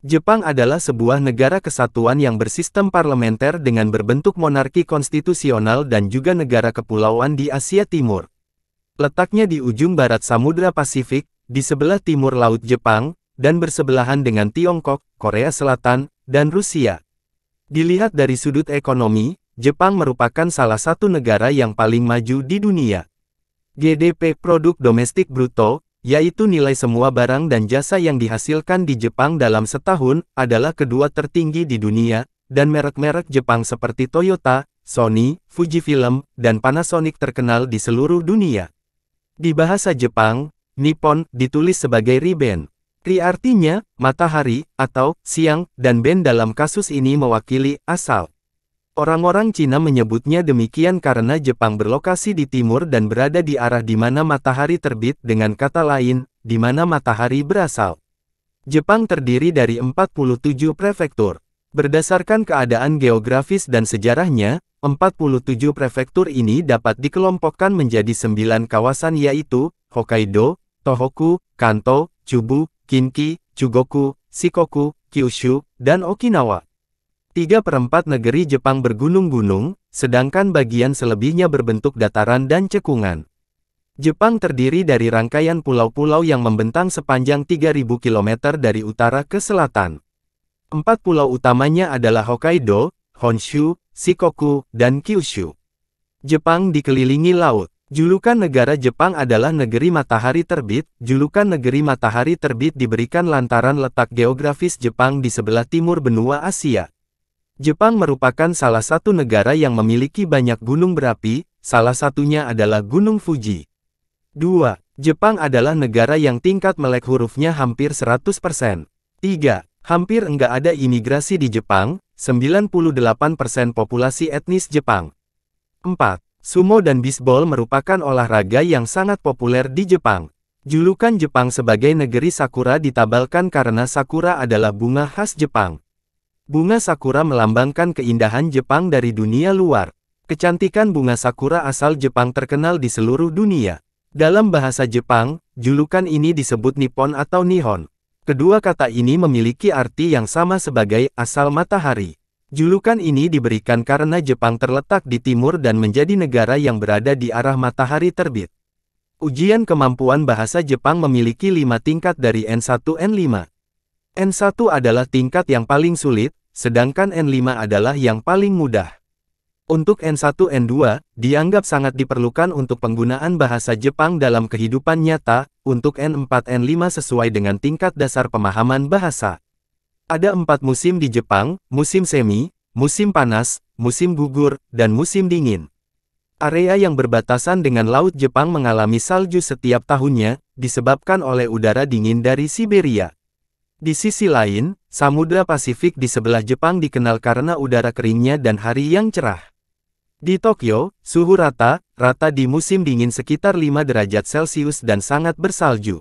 Jepang adalah sebuah negara kesatuan yang bersistem parlementer dengan berbentuk monarki konstitusional dan juga negara kepulauan di Asia Timur. Letaknya di ujung barat Samudra Pasifik, di sebelah timur Laut Jepang, dan bersebelahan dengan Tiongkok, Korea Selatan, dan Rusia. Dilihat dari sudut ekonomi, Jepang merupakan salah satu negara yang paling maju di dunia. GDP Produk Domestik Bruto, yaitu nilai semua barang dan jasa yang dihasilkan di Jepang dalam setahun, adalah kedua tertinggi di dunia, dan merek-merek Jepang seperti Toyota, Sony, Fujifilm, dan Panasonic terkenal di seluruh dunia. Di bahasa Jepang, Nippon ditulis sebagai Riben. Ri artinya, matahari, atau siang, dan Ben dalam kasus ini mewakili asal. Orang-orang Cina menyebutnya demikian karena Jepang berlokasi di timur dan berada di arah di mana matahari terbit, dengan kata lain, di mana matahari berasal. Jepang terdiri dari 47 prefektur. Berdasarkan keadaan geografis dan sejarahnya, 47 prefektur ini dapat dikelompokkan menjadi 9 kawasan yaitu, Hokkaido, Tohoku, Kanto, Chubu, Kinki, Chugoku, Shikoku, Kyushu, dan Okinawa. 3/4 negeri Jepang bergunung-gunung, sedangkan bagian selebihnya berbentuk dataran dan cekungan. Jepang terdiri dari rangkaian pulau-pulau yang membentang sepanjang 3.000 km dari utara ke selatan. 4 pulau utamanya adalah Hokkaido, Honshu, Shikoku, dan Kyushu. Jepang dikelilingi laut. Julukan negara Jepang adalah negeri matahari terbit. Julukan negeri matahari terbit diberikan lantaran letak geografis Jepang di sebelah timur benua Asia. Jepang merupakan salah satu negara yang memiliki banyak gunung berapi, salah satunya adalah Gunung Fuji. 2. Jepang adalah negara yang tingkat melek hurufnya hampir 100%. 3. Hampir enggak ada imigrasi di Jepang, 98% populasi etnis Jepang. 4. Sumo dan bisbol merupakan olahraga yang sangat populer di Jepang. Julukan Jepang sebagai negeri sakura ditabalkan karena sakura adalah bunga khas Jepang. Bunga sakura melambangkan keindahan Jepang dari dunia luar. Kecantikan bunga sakura asal Jepang terkenal di seluruh dunia. Dalam bahasa Jepang, julukan ini disebut Nippon atau Nihon. Kedua kata ini memiliki arti yang sama sebagai asal matahari. Julukan ini diberikan karena Jepang terletak di timur dan menjadi negara yang berada di arah matahari terbit. Ujian kemampuan bahasa Jepang memiliki 5 tingkat dari N1-N5. N1 adalah tingkat yang paling sulit, sedangkan N5 adalah yang paling mudah. Untuk N1-N2, dianggap sangat diperlukan untuk penggunaan bahasa Jepang dalam kehidupan nyata. Untuk N4-N5 sesuai dengan tingkat dasar pemahaman bahasa. Ada 4 musim di Jepang, musim semi, musim panas, musim gugur, dan musim dingin. Area yang berbatasan dengan Laut Jepang mengalami salju setiap tahunnya, disebabkan oleh udara dingin dari Siberia. Di sisi lain, Samudra Pasifik di sebelah Jepang dikenal karena udara keringnya dan hari yang cerah. Di Tokyo, suhu rata di musim dingin sekitar 5 derajat Celcius dan sangat bersalju.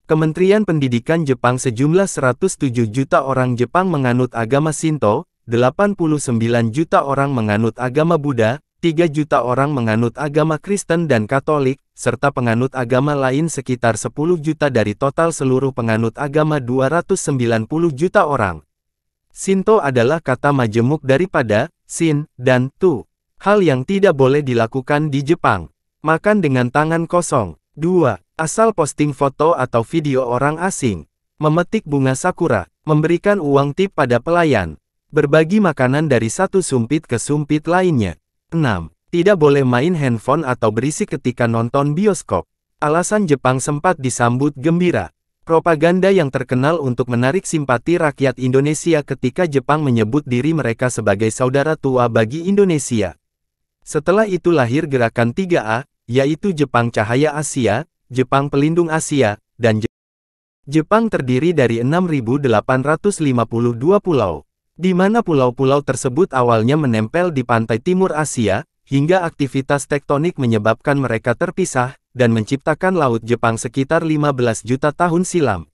Kementerian Pendidikan Jepang sejumlah 107 juta orang Jepang menganut agama Shinto, 89 juta orang menganut agama Buddha, 3 juta orang menganut agama Kristen dan Katolik, serta penganut agama lain sekitar 10 juta dari total seluruh penganut agama 290 juta orang. Shinto adalah kata majemuk daripada Shin dan Tu. Hal yang tidak boleh dilakukan di Jepang. Makan dengan tangan kosong. 2. Asal posting foto atau video orang asing. Memetik bunga sakura. Memberikan uang tip pada pelayan. Berbagi makanan dari satu sumpit ke sumpit lainnya. 6. Tidak boleh main handphone atau berisik ketika nonton bioskop. Alasan Jepang sempat disambut gembira. Propaganda yang terkenal untuk menarik simpati rakyat Indonesia ketika Jepang menyebut diri mereka sebagai saudara tua bagi Indonesia. Setelah itu lahir gerakan 3A, yaitu Jepang Cahaya Asia, Jepang Pelindung Asia, dan Jepang terdiri dari 6.852 pulau. Di mana pulau-pulau tersebut awalnya menempel di pantai timur Asia, hingga aktivitas tektonik menyebabkan mereka terpisah, dan menciptakan Laut Jepang sekitar 15 juta tahun silam.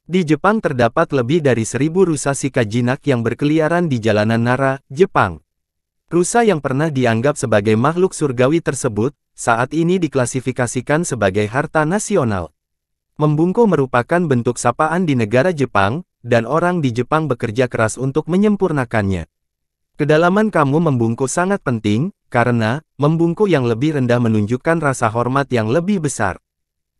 Di Jepang terdapat lebih dari 1.000 rusa Shika jinak yang berkeliaran di jalanan Nara, Jepang. Rusa yang pernah dianggap sebagai makhluk surgawi tersebut, saat ini diklasifikasikan sebagai harta nasional. Membungko merupakan bentuk sapaan di negara Jepang, dan orang di Jepang bekerja keras untuk menyempurnakannya. Kedalaman kamu membungkuk sangat penting, karena membungkuk yang lebih rendah menunjukkan rasa hormat yang lebih besar.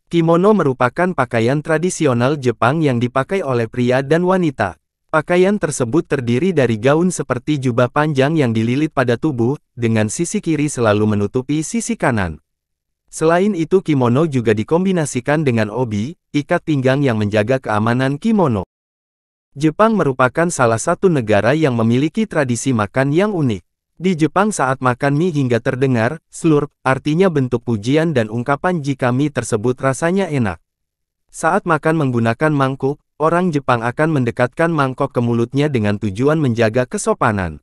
Kimono merupakan pakaian tradisional Jepang yang dipakai oleh pria dan wanita. Pakaian tersebut terdiri dari gaun seperti jubah panjang yang dililit pada tubuh, dengan sisi kiri selalu menutupi sisi kanan. Selain itu kimono juga dikombinasikan dengan obi, ikat pinggang yang menjaga keamanan kimono. Jepang merupakan salah satu negara yang memiliki tradisi makan yang unik. Di Jepang saat makan mie hingga terdengar, slurp, artinya bentuk pujian dan ungkapan jika mie tersebut rasanya enak. Saat makan menggunakan mangkuk, orang Jepang akan mendekatkan mangkok ke mulutnya dengan tujuan menjaga kesopanan.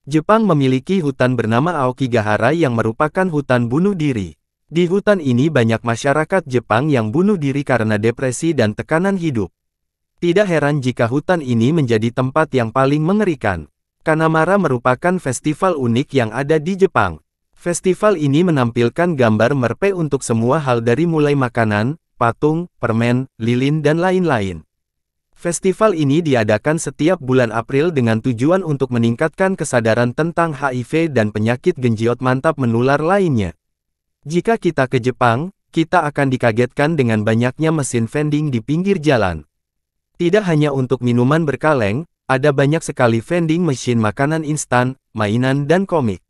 Jepang memiliki hutan bernama Aokigahara yang merupakan hutan bunuh diri. Di hutan ini banyak masyarakat Jepang yang bunuh diri karena depresi dan tekanan hidup. Tidak heran jika hutan ini menjadi tempat yang paling mengerikan. Kanamara merupakan festival unik yang ada di Jepang. Festival ini menampilkan gambar merpe untuk semua hal dari mulai makanan, patung, permen, lilin dan lain-lain. Festival ini diadakan setiap bulan April dengan tujuan untuk meningkatkan kesadaran tentang HIV dan penyakit genjot mantap menular lainnya. Jika kita ke Jepang, kita akan dikagetkan dengan banyaknya mesin vending di pinggir jalan. Tidak hanya untuk minuman berkaleng, ada banyak sekali vending machine makanan instan, mainan dan komik.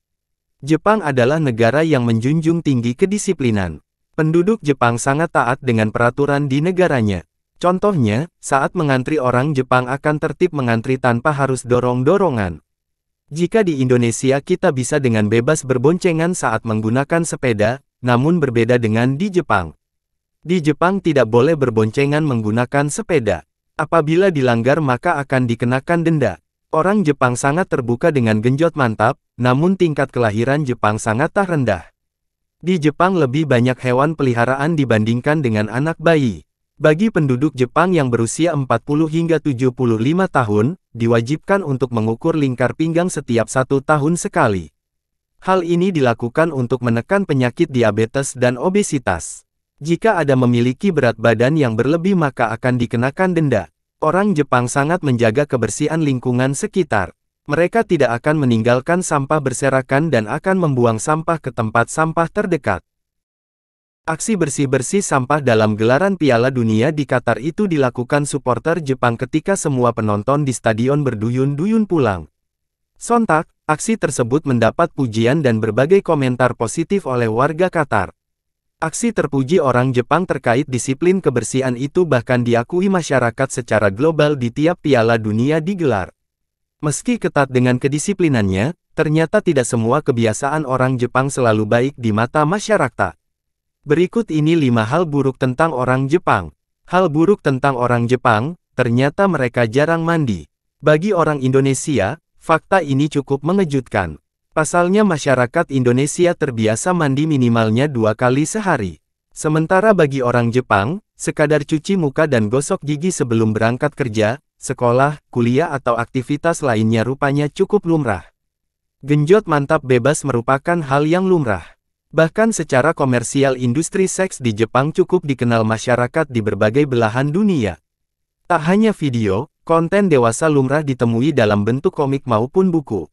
Jepang adalah negara yang menjunjung tinggi kedisiplinan. Penduduk Jepang sangat taat dengan peraturan di negaranya. Contohnya, saat mengantri orang Jepang akan tertib mengantri tanpa harus dorong-dorongan. Jika di Indonesia kita bisa dengan bebas berboncengan saat menggunakan sepeda, namun berbeda dengan di Jepang. Di Jepang tidak boleh berboncengan menggunakan sepeda. Apabila dilanggar maka akan dikenakan denda. Orang Jepang sangat terbuka dengan genjot mantap, namun tingkat kelahiran Jepang sangat rendah. Di Jepang lebih banyak hewan peliharaan dibandingkan dengan anak bayi. Bagi penduduk Jepang yang berusia 40 hingga 75 tahun, diwajibkan untuk mengukur lingkar pinggang setiap 1 tahun sekali. Hal ini dilakukan untuk menekan penyakit diabetes dan obesitas. Jika ada memiliki berat badan yang berlebih maka akan dikenakan denda. Orang Jepang sangat menjaga kebersihan lingkungan sekitar. Mereka tidak akan meninggalkan sampah berserakan dan akan membuang sampah ke tempat sampah terdekat. Aksi bersih-bersih sampah dalam gelaran Piala Dunia di Qatar itu dilakukan supporter Jepang ketika semua penonton di stadion berduyun-duyun pulang. Sontak, aksi tersebut mendapat pujian dan berbagai komentar positif oleh warga Qatar. Aksi terpuji orang Jepang terkait disiplin kebersihan itu bahkan diakui masyarakat secara global di tiap Piala Dunia digelar. Meski ketat dengan kedisiplinannya, ternyata tidak semua kebiasaan orang Jepang selalu baik di mata masyarakat. Berikut ini 5 hal buruk tentang orang Jepang. Hal buruk tentang orang Jepang, ternyata mereka jarang mandi. Bagi orang Indonesia, fakta ini cukup mengejutkan. Pasalnya masyarakat Indonesia terbiasa mandi minimalnya 2 kali sehari. Sementara bagi orang Jepang, sekadar cuci muka dan gosok gigi sebelum berangkat kerja, sekolah, kuliah atau aktivitas lainnya rupanya cukup lumrah. Genjot mantap bebas merupakan hal yang lumrah. Bahkan secara komersial industri seks di Jepang cukup dikenal masyarakat di berbagai belahan dunia. Tak hanya video, konten dewasa lumrah ditemui dalam bentuk komik maupun buku.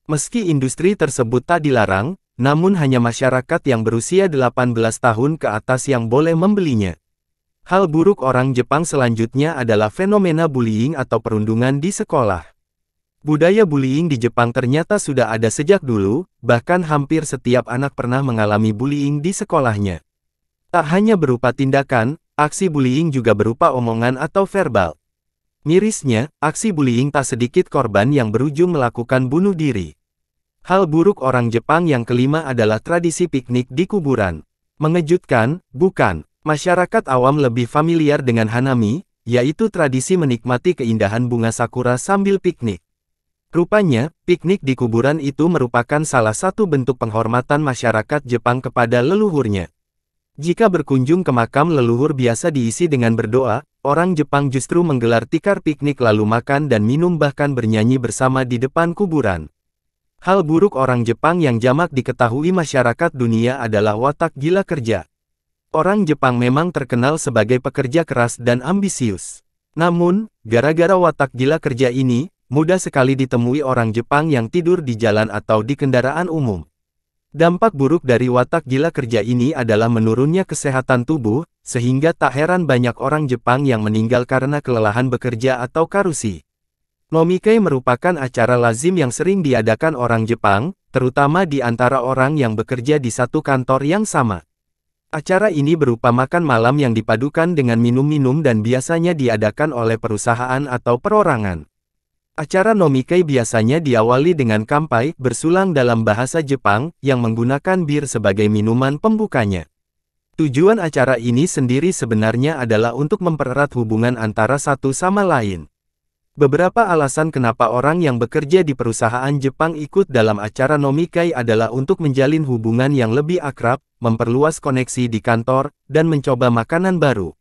Meski industri tersebut tak dilarang, namun hanya masyarakat yang berusia 18 tahun ke atas yang boleh membelinya. Hal buruk orang Jepang selanjutnya adalah fenomena bullying atau perundungan di sekolah. Budaya bullying di Jepang ternyata sudah ada sejak dulu, bahkan hampir setiap anak pernah mengalami bullying di sekolahnya. Tak hanya berupa tindakan, aksi bullying juga berupa omongan atau verbal. Mirisnya, aksi bullying tak sedikit korban yang berujung melakukan bunuh diri. Hal buruk orang Jepang yang kelima adalah tradisi piknik di kuburan. Mengejutkan, bukan? Masyarakat awam lebih familiar dengan hanami, yaitu tradisi menikmati keindahan bunga sakura sambil piknik. Rupanya, piknik di kuburan itu merupakan salah satu bentuk penghormatan masyarakat Jepang kepada leluhurnya. Jika berkunjung ke makam leluhur biasa diisi dengan berdoa, orang Jepang justru menggelar tikar piknik lalu makan dan minum bahkan bernyanyi bersama di depan kuburan. Hal buruk orang Jepang yang jamak diketahui masyarakat dunia adalah watak gila kerja. Orang Jepang memang terkenal sebagai pekerja keras dan ambisius. Namun, gara-gara watak gila kerja ini, mudah sekali ditemui orang Jepang yang tidur di jalan atau di kendaraan umum. Dampak buruk dari watak gila kerja ini adalah menurunnya kesehatan tubuh, sehingga tak heran banyak orang Jepang yang meninggal karena kelelahan bekerja atau karusi. Nomikai merupakan acara lazim yang sering diadakan orang Jepang, terutama di antara orang yang bekerja di satu kantor yang sama. Acara ini berupa makan malam yang dipadukan dengan minum-minum dan biasanya diadakan oleh perusahaan atau perorangan. Acara nomikai biasanya diawali dengan kampai, bersulang dalam bahasa Jepang, yang menggunakan bir sebagai minuman pembukanya. Tujuan acara ini sendiri sebenarnya adalah untuk mempererat hubungan antara satu sama lain. Beberapa alasan kenapa orang yang bekerja di perusahaan Jepang ikut dalam acara nomikai adalah untuk menjalin hubungan yang lebih akrab, memperluas koneksi di kantor, dan mencoba makanan baru.